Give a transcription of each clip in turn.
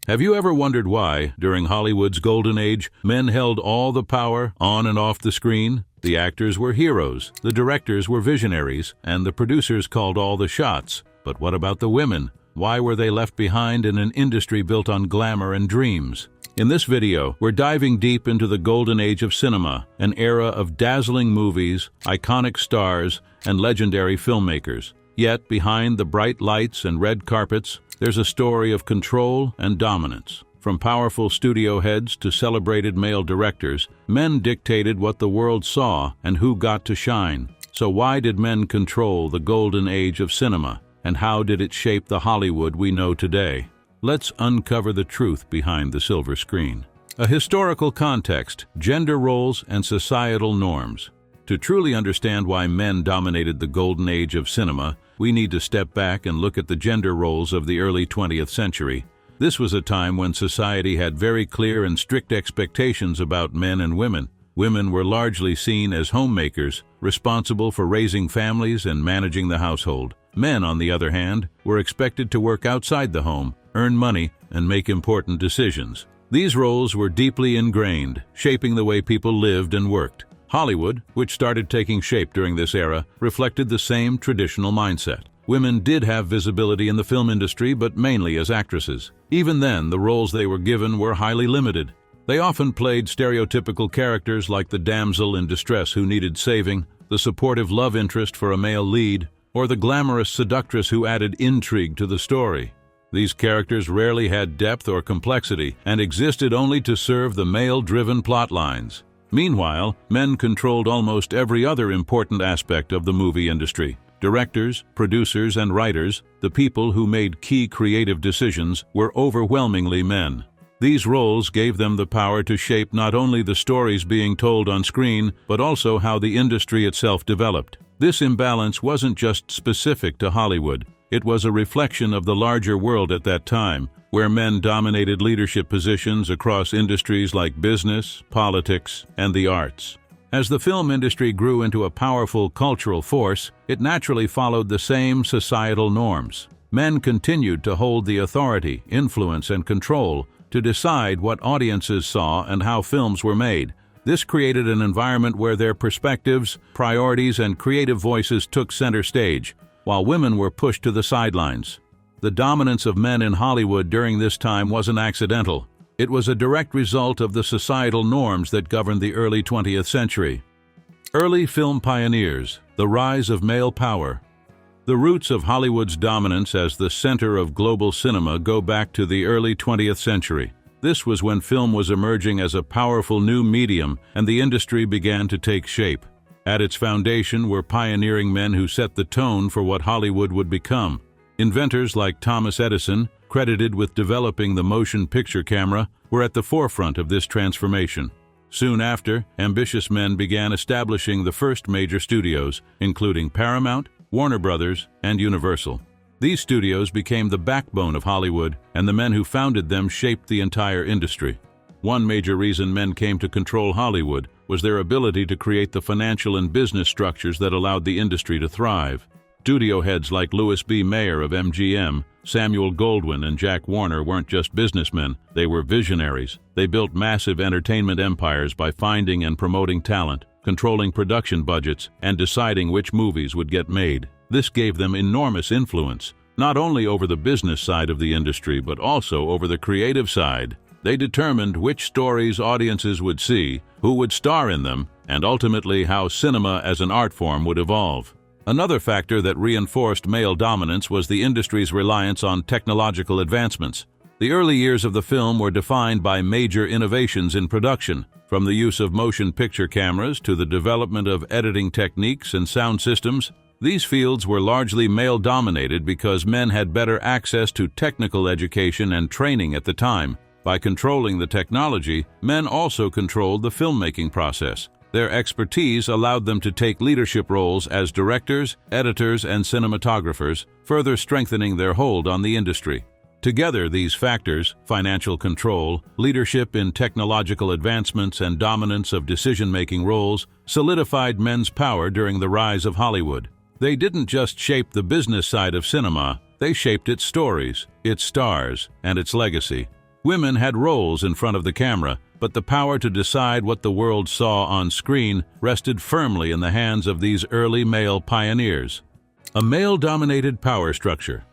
Have you ever wondered why, during Hollywood's golden age, men held all the power on and off the screen? The actors were heroes, the directors were visionaries, and the producers called all the shots. But what about the women? Why were they left behind in an industry built on glamour and dreams? In this video, we're diving deep into the golden age of cinema, an era of dazzling movies, iconic stars, and legendary filmmakers. Yet, behind the bright lights and red carpets, there's a story of control and dominance. From powerful studio heads to celebrated male directors, men dictated what the world saw and who got to shine. So why did men control the golden age of cinema? And how did it shape the Hollywood we know today? Let's uncover the truth behind the silver screen. A historical context, gender roles, and societal norms. To truly understand why men dominated the golden age of cinema, we need to step back and look at the gender roles of the early 20th century. This was a time when society had very clear and strict expectations about men and women. Women were largely seen as homemakers, responsible for raising families and managing the household. Men, on the other hand, were expected to work outside the home, earn money, and make important decisions. These roles were deeply ingrained, shaping the way people lived and worked. Hollywood, which started taking shape during this era, reflected the same traditional mindset. Women did have visibility in the film industry, but mainly as actresses. Even then, the roles they were given were highly limited. They often played stereotypical characters like the damsel in distress who needed saving, the supportive love interest for a male lead, or the glamorous seductress who added intrigue to the story. These characters rarely had depth or complexity and existed only to serve the male-driven plot lines. Meanwhile, men controlled almost every other important aspect of the movie industry. Directors, producers, and writers, the people who made key creative decisions, were overwhelmingly men. These roles gave them the power to shape not only the stories being told on screen, but also how the industry itself developed. This imbalance wasn't just specific to Hollywood. It was a reflection of the larger world at that time, where men dominated leadership positions across industries like business, politics, and the arts. As the film industry grew into a powerful cultural force, it naturally followed the same societal norms. Men continued to hold the authority, influence, and control to decide what audiences saw and how films were made. This created an environment where their perspectives, priorities, and creative voices took center stage, while women were pushed to the sidelines. The dominance of men in Hollywood during this time wasn't accidental. It was a direct result of the societal norms that governed the early 20th century. Early film pioneers, the rise of male power. The roots of Hollywood's dominance as the center of global cinema go back to the early 20th century. This was when film was emerging as a powerful new medium and the industry began to take shape. At its foundation were pioneering men who set the tone for what Hollywood would become. Inventors like Thomas Edison, credited with developing the motion picture camera, were at the forefront of this transformation. Soon after, ambitious men began establishing the first major studios, including Paramount, Warner Brothers, and Universal. These studios became the backbone of Hollywood, and the men who founded them shaped the entire industry. One major reason men came to control Hollywood was their ability to create the financial and business structures that allowed the industry to thrive. Studio heads like Louis B. Mayer of MGM, Samuel Goldwyn, and Jack Warner weren't just businessmen, they were visionaries. They built massive entertainment empires by finding and promoting talent, controlling production budgets, and deciding which movies would get made. This gave them enormous influence, not only over the business side of the industry, but also over the creative side. They determined which stories audiences would see, who would star in them, and ultimately how cinema as an art form would evolve. Another factor that reinforced male dominance was the industry's reliance on technological advancements. The early years of the film were defined by major innovations in production, from the use of motion picture cameras to the development of editing techniques and sound systems. These fields were largely male-dominated because men had better access to technical education and training at the time. By controlling the technology, men also controlled the filmmaking process. Their expertise allowed them to take leadership roles as directors, editors, and cinematographers, further strengthening their hold on the industry. Together, these factors, financial control, leadership in technological advancements, and dominance of decision-making roles, solidified men's power during the rise of Hollywood. They didn't just shape the business side of cinema, they shaped its stories, its stars, and its legacy. Women had roles in front of the camera, but the power to decide what the world saw on screen rested firmly in the hands of these early male pioneers. A male-dominated power structure.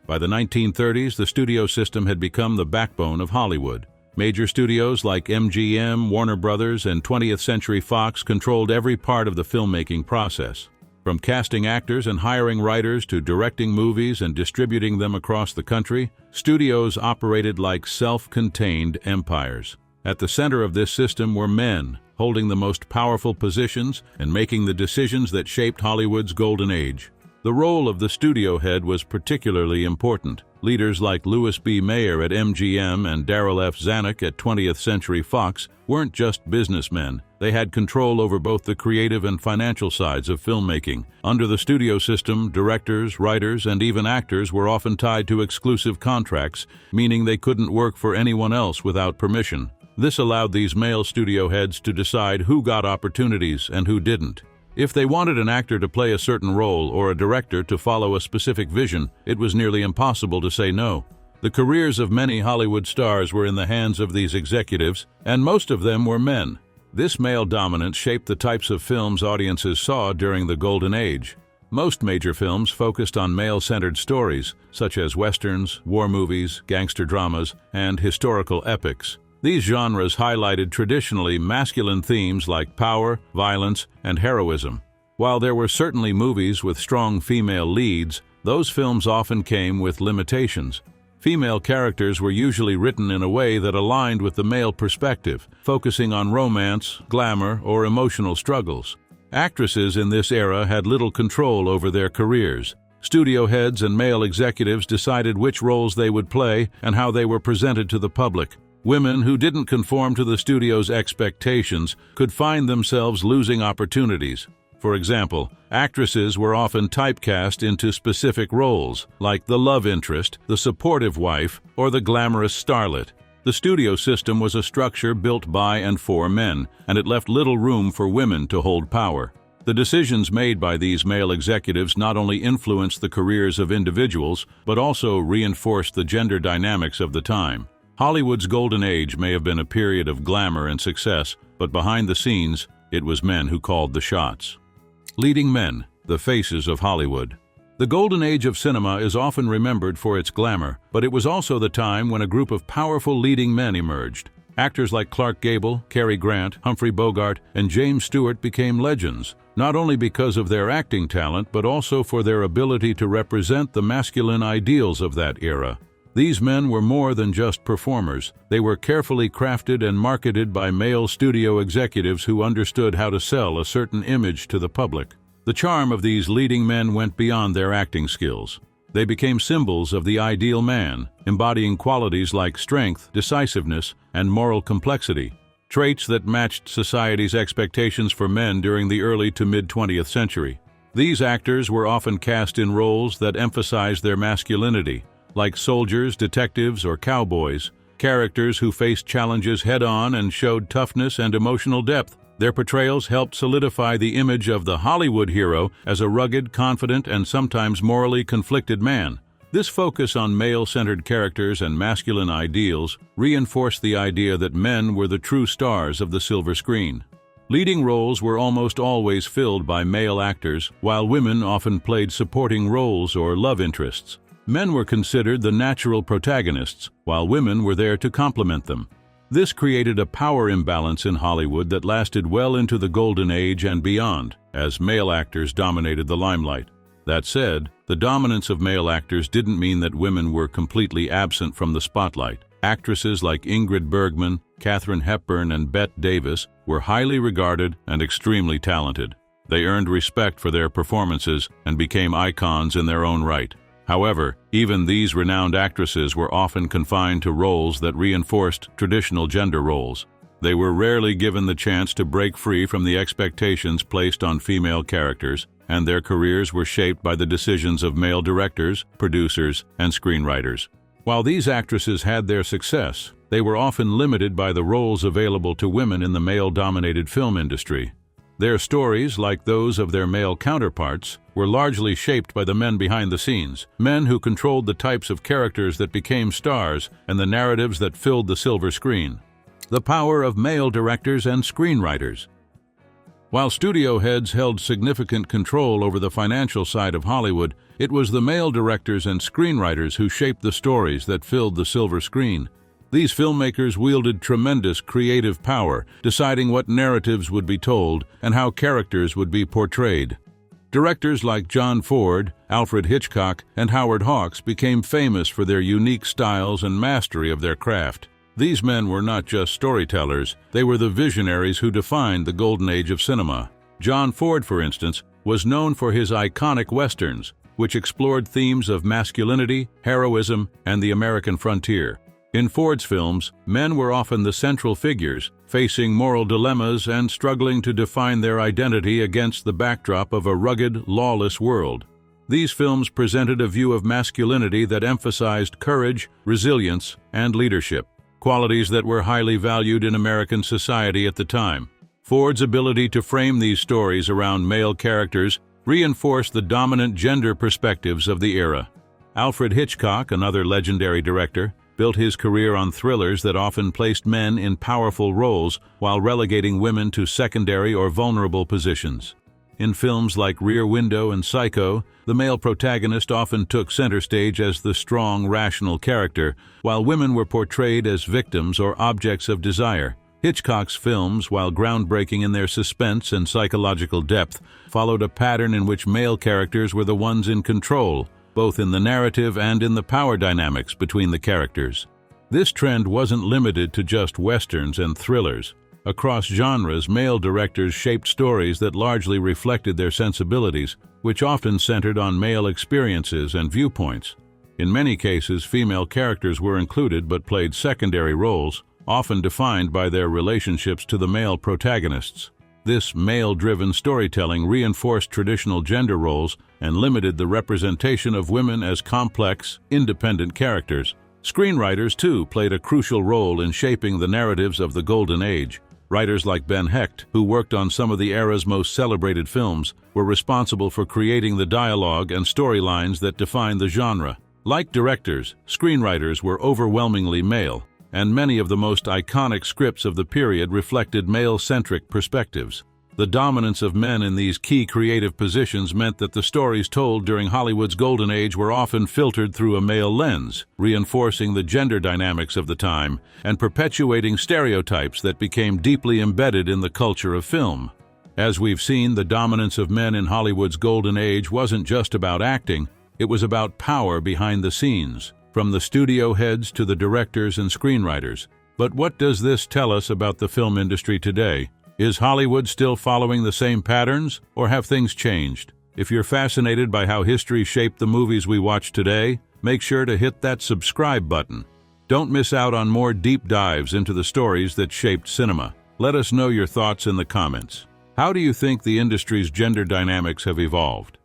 By the 1930s, the studio system had become the backbone of Hollywood. Major studios like MGM, Warner Brothers, and 20th Century Fox controlled every part of the filmmaking process. From casting actors and hiring writers to directing movies and distributing them across the country, studios operated like self-contained empires. At the center of this system were men, holding the most powerful positions and making the decisions that shaped Hollywood's golden age. The role of the studio head was particularly important. Leaders like Louis B. Mayer at MGM and Darryl F. Zanuck at 20th Century Fox weren't just businessmen. They had control over both the creative and financial sides of filmmaking. Under the studio system, directors, writers, and even actors were often tied to exclusive contracts, meaning they couldn't work for anyone else without permission. This allowed these male studio heads to decide who got opportunities and who didn't. If they wanted an actor to play a certain role or a director to follow a specific vision, it was nearly impossible to say no. The careers of many Hollywood stars were in the hands of these executives, and most of them were men. This male dominance shaped the types of films audiences saw during the Golden Age. Most major films focused on male-centered stories, such as westerns, war movies, gangster dramas, and historical epics. These genres highlighted traditionally masculine themes like power, violence, and heroism. While there were certainly movies with strong female leads, those films often came with limitations. Female characters were usually written in a way that aligned with the male perspective, focusing on romance, glamour, or emotional struggles. Actresses in this era had little control over their careers. Studio heads and male executives decided which roles they would play and how they were presented to the public. Women who didn't conform to the studio's expectations could find themselves losing opportunities. For example, actresses were often typecast into specific roles, like the love interest, the supportive wife, or the glamorous starlet. The studio system was a structure built by and for men, and it left little room for women to hold power. The decisions made by these male executives not only influenced the careers of individuals, but also reinforced the gender dynamics of the time. Hollywood's golden age may have been a period of glamour and success, but behind the scenes, it was men who called the shots. Leading men, the faces of Hollywood. The golden age of cinema is often remembered for its glamour, but it was also the time when a group of powerful leading men emerged. Actors like Clark Gable, Cary Grant, Humphrey Bogart, and James Stewart became legends, not only because of their acting talent, but also for their ability to represent the masculine ideals of that era. These men were more than just performers. They were carefully crafted and marketed by male studio executives who understood how to sell a certain image to the public. The charm of these leading men went beyond their acting skills. They became symbols of the ideal man, embodying qualities like strength, decisiveness, and moral complexity, traits that matched society's expectations for men during the early to mid-20th century. These actors were often cast in roles that emphasized their masculinity, like soldiers, detectives, or cowboys, characters who faced challenges head-on and showed toughness and emotional depth. Their portrayals helped solidify the image of the Hollywood hero as a rugged, confident, and sometimes morally conflicted man. This focus on male-centered characters and masculine ideals reinforced the idea that men were the true stars of the silver screen. Leading roles were almost always filled by male actors, while women often played supporting roles or love interests. Men were considered the natural protagonists, while women were there to complement them. This created a power imbalance in Hollywood that lasted well into the Golden Age and beyond, as male actors dominated the limelight. That said, the dominance of male actors didn't mean that women were completely absent from the spotlight. Actresses like Ingrid Bergman, Katharine Hepburn, and Bette Davis were highly regarded and extremely talented. They earned respect for their performances and became icons in their own right. However, even these renowned actresses were often confined to roles that reinforced traditional gender roles. They were rarely given the chance to break free from the expectations placed on female characters, and their careers were shaped by the decisions of male directors, producers, and screenwriters. While these actresses had their success, they were often limited by the roles available to women in the male-dominated film industry. Their stories, like those of their male counterparts, were largely shaped by the men behind the scenes, men who controlled the types of characters that became stars and the narratives that filled the silver screen. The power of male directors and screenwriters. While studio heads held significant control over the financial side of Hollywood, it was the male directors and screenwriters who shaped the stories that filled the silver screen. These filmmakers wielded tremendous creative power, deciding what narratives would be told and how characters would be portrayed. Directors like John Ford, Alfred Hitchcock, and Howard Hawks became famous for their unique styles and mastery of their craft. These men were not just storytellers, they were the visionaries who defined the golden age of cinema. John Ford, for instance, was known for his iconic westerns, which explored themes of masculinity, heroism, and the American frontier. In Ford's films, men were often the central figures, facing moral dilemmas and struggling to define their identity against the backdrop of a rugged, lawless world. These films presented a view of masculinity that emphasized courage, resilience, and leadership, qualities that were highly valued in American society at the time. Ford's ability to frame these stories around male characters reinforced the dominant gender perspectives of the era. Alfred Hitchcock, another legendary director, built his career on thrillers that often placed men in powerful roles while relegating women to secondary or vulnerable positions. In films like Rear Window and Psycho, the male protagonist often took center stage as the strong, rational character, while women were portrayed as victims or objects of desire. Hitchcock's films, while groundbreaking in their suspense and psychological depth, followed a pattern in which male characters were the ones in control, both in the narrative and in the power dynamics between the characters. This trend wasn't limited to just westerns and thrillers. Across genres, male directors shaped stories that largely reflected their sensibilities, which often centered on male experiences and viewpoints. In many cases, female characters were included but played secondary roles, often defined by their relationships to the male protagonists. This male-driven storytelling reinforced traditional gender roles and limited the representation of women as complex, independent characters. Screenwriters, too, played a crucial role in shaping the narratives of the Golden Age. Writers like Ben Hecht, who worked on some of the era's most celebrated films, were responsible for creating the dialogue and storylines that defined the genre. Like directors, screenwriters were overwhelmingly male, and many of the most iconic scripts of the period reflected male-centric perspectives. The dominance of men in these key creative positions meant that the stories told during Hollywood's golden age were often filtered through a male lens, reinforcing the gender dynamics of the time and perpetuating stereotypes that became deeply embedded in the culture of film. As we've seen, the dominance of men in Hollywood's golden age wasn't just about acting, it was about power behind the scenes, from the studio heads to the directors and screenwriters. But what does this tell us about the film industry today? Is Hollywood still following the same patterns, or have things changed? If you're fascinated by how history shaped the movies we watch today, make sure to hit that subscribe button. Don't miss out on more deep dives into the stories that shaped cinema. Let us know your thoughts in the comments. How do you think the industry's gender dynamics have evolved?